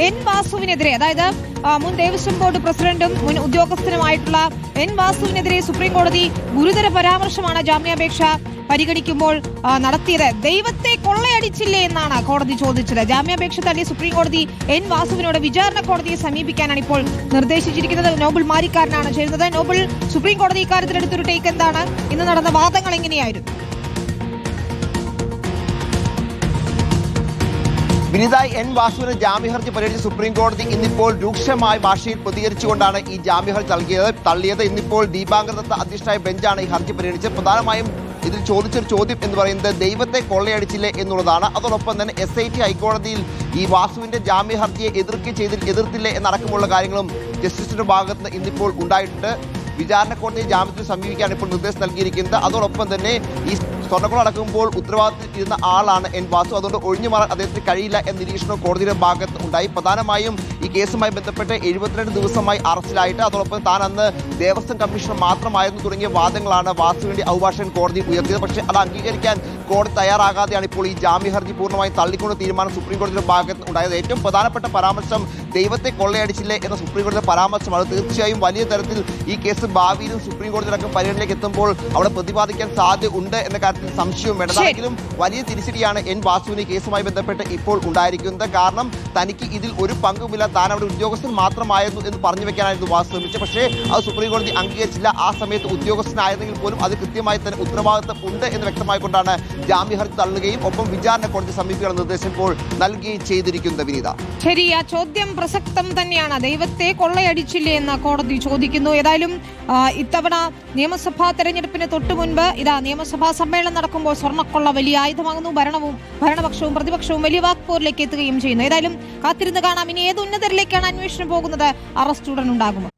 N വാസുവിനെതിരെ, അതായത് മുൻ Devaswom board പ്രസിഡന്റും മുൻ ഉദ്യോഗസ്ഥനുമായിട്ടുള്ള എൻ വാസുവിനെതിരെ സുപ്രീം കോടതി ഗുരുതര പരാമർശമാണ് ജാമ്യാപേക്ഷ പരിഗണിക്കുമ്പോൾ നടത്തിയത്. ദൈവത്തെ കൊള്ളയടിച്ചില്ലേ എന്നാണ് കോടതി ചോദിച്ചത്. ജാമ്യാപേക്ഷ തള്ളി സുപ്രീം കോടതി എൻ വാസുവിനോട് വിചാരണ കോടതിയെ സമീപിക്കാനാണ് ഇപ്പോൾ നിർദ്ദേശിച്ചിരിക്കുന്നത്. നോബിൾ മാരിക്കാരനാണ് ചേരുന്നത്. നോബിൾ, സുപ്രീം കോടതി ഇക്കാര്യത്തിൽ എടുത്തൊരു ടേക്ക് എന്താണ്? ഇന്ന് നടന്ന വാദങ്ങൾ എങ്ങനെയായിരുന്നു? വിനിത, എൻ വാസുവിന് ജാമ്യഹർജി പരിഗണിച്ച് സുപ്രീം കോടതി ഇന്നിപ്പോൾ രൂക്ഷമായ ഭാഷയിൽ പ്രതികരിച്ചുകൊണ്ടാണ് ഈ ജാമ്യഹർജി തള്ളിയത്. ഇന്നിപ്പോൾ ദീപാങ്കർ ദത്ത അധ്യക്ഷനായ ബെഞ്ചാണ് ഈ ഹർജി പരിഗണിച്ചത്. പ്രധാനമായും ഇതിൽ ചോദിച്ചൊരു ചോദ്യം എന്ന് പറയുന്നത് ദൈവത്തെ കൊള്ളയടിച്ചില്ലേ എന്നുള്ളതാണ്. അതോടൊപ്പം തന്നെ SIT ഹൈക്കോടതിയിൽ ഈ വാസുവിന്റെ ജാമ്യഹർജിയെ എതിർത്തില്ലേ എന്നടക്കമുള്ള കാര്യങ്ങളും ജസ്റ്റിസിന്റെ ഭാഗത്ത് നിന്ന് ഇന്നിപ്പോൾ ഉണ്ടായിട്ടുണ്ട്. വിചാരണ കോടതിയെ ജാമ്യത്തിൽ സമീപിക്കാൻ ഇപ്പോൾ നിർദ്ദേശം നൽകിയിരിക്കുന്നത്. അതോടൊപ്പം തന്നെ ഈ സ്വർണ്ണക്കൊള്ള അടക്കുമ്പോൾ ഉത്തരവാദിത്തത്തിൽ ഇരുന്ന ആളാണ് എൻ വാസു. അതുകൊണ്ട് ഒഴിഞ്ഞു മാറാൻ അദ്ദേഹത്തിന് കഴിയില്ല എന്ന നിരീക്ഷണം കോടതിയുടെ ഭാഗത്ത് ഉണ്ടായി. പ്രധാനമായും ഈ കേസുമായി ബന്ധപ്പെട്ട് 72 ദിവസമായി അറസ്റ്റിലായിട്ട്, അതോടൊപ്പം താൻ അന്ന് ദേവസ്വം കമ്മീഷണർ മാത്രമായിരുന്നു തുടങ്ങിയ വാദങ്ങളാണ് വാസുവിന്റെ അഭിഭാഷകൻ കോടതി ഉയർത്തിയത്. പക്ഷേ അത് അംഗീകരിക്കാൻ കോടതി തയ്യാറാകാതെയാണ് ഇപ്പോൾ ഈ ജാമ്യഹർജി പൂർണ്ണമായും തള്ളിക്കൊണ്ട് തീരുമാനം സുപ്രീം കോടതിയുടെ ഭാഗത്ത് ഉണ്ടായത്. ഏറ്റവും പ്രധാനപ്പെട്ട പരാമർശം ദൈവത്തെ കൊള്ളയടിച്ചില്ലേ എന്ന സുപ്രീം കോടതിയുടെ പരാമർശമാണ്. തീർച്ചയായും വലിയ തരത്തിൽ ഈ കേസ് ഭാവിയിലും സുപ്രീം കോടതി അടക്കം പരിഗണനയിലേക്ക് എത്തുമ്പോൾ അവിടെ പ്രതിപാദിക്കാൻ സാധ്യത ഉണ്ട് എന്ന കാര്യത്തിൽ സംശയവും വേണ്ടതാണെങ്കിലും വലിയ തിരിച്ചടിയാണ് എൻ വാസുവിന് കേസുമായി ബന്ധപ്പെട്ട് ഇപ്പോൾ ഉണ്ടായിരിക്കുന്നത്. കാരണം തനിക്ക് ഇതിൽ ഒരു പങ്കുമില്ല, താൻ അവിടെ ഉദ്യോഗസ്ഥൻ മാത്രമായിരുന്നു എന്ന് പറഞ്ഞു വെക്കാനായിരുന്നു വാസു ശ്രമിച്ചത്. പക്ഷേ അത് സുപ്രീം കോടതി അംഗീകരിച്ചില്ല. ആ സമയത്ത് ഉദ്യോഗസ്ഥനായിരുന്നെങ്കിൽ പോലും അത് കൃത്യമായി തന്നെ ഉത്തരവാദിത്തം ഉണ്ട് എന്ന് വ്യക്തമായിക്കൊണ്ടാണ് ജാമ്യഹർജി തള്ളുകയും ഒപ്പം വിചാരണ കോടതി സമീപിക്കാനുള്ള നിർദ്ദേശം ഇപ്പോൾ നൽകുകയും ചെയ്തിരിക്കുന്നത്. വിനീത, ശരി, ആ ചോദ്യം പ്രസക്തം തന്നെയാണ്. ദൈവത്തെ കൊള്ളയടിച്ചില്ലേ എന്ന് കോടതി ചോദിക്കുന്നു. ഏതായാലും ഇത്തവണ നിയമസഭാ തെരഞ്ഞെടുപ്പിന് തൊട്ടു മുൻപ് നിയമസഭാ സമ്മേളനം നടക്കുമ്പോൾ സ്വർണ്ണക്കൊള്ള വലിയ ആയുധമാകുന്നു. ഭരണപക്ഷവും പ്രതിപക്ഷവും വലിയ വാക്പോരിലേക്ക് എത്തുകയും ചെയ്യുന്നു. ഏതായാലും കാത്തിരുന്ന് കാണാം ഇനി ഏത് ഉന്നതരിലേക്കാണ് അന്വേഷണം പോകുന്നത്. അറസ്റ്റ് ഉടൻ ഉണ്ടാകുമോ?